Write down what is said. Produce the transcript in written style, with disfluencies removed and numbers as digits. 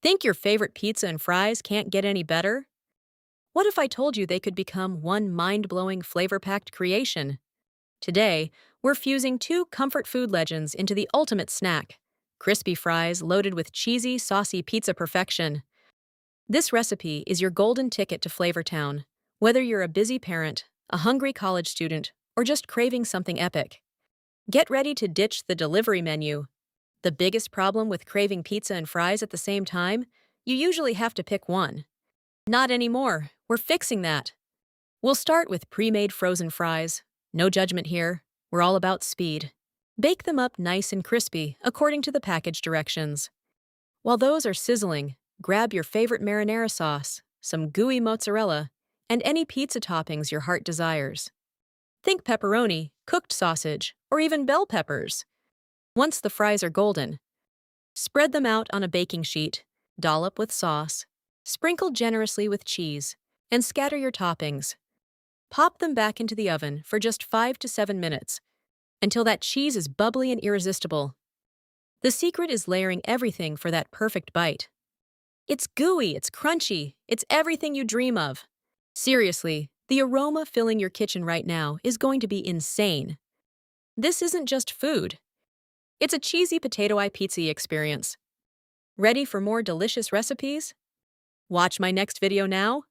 Think your favorite pizza and fries can't get any better? What if I told you they could become one mind-blowing flavor-packed creation? Today, we're fusing two comfort food legends into the ultimate snack: crispy fries loaded with cheesy, saucy pizza perfection. This recipe is your golden ticket to Flavortown, whether you're a busy parent, a hungry college student, or just craving something epic. Get ready to ditch the delivery menu. The biggest problem with craving pizza and fries at the same time? You usually have to pick one. Not anymore. We're fixing that. We'll start with pre-made frozen fries. No judgment here. We're all about speed. Bake them up nice and crispy according to the package directions. While those are sizzling, grab your favorite marinara sauce, some gooey mozzarella, and any pizza toppings your heart desires. Think pepperoni, cooked sausage, or even bell peppers. Once the fries are golden, spread them out on a baking sheet, dollop with sauce, sprinkle generously with cheese, and scatter your toppings. Pop them back into the oven for just 5 to 7 minutes, until that cheese is bubbly and irresistible. The secret is layering everything for that perfect bite. It's gooey, it's crunchy, it's everything you dream of. Seriously, the aroma filling your kitchen right now is going to be insane. This isn't just food. It's a cheesy potato eye pizza experience. Ready for more delicious recipes? Watch my next video now.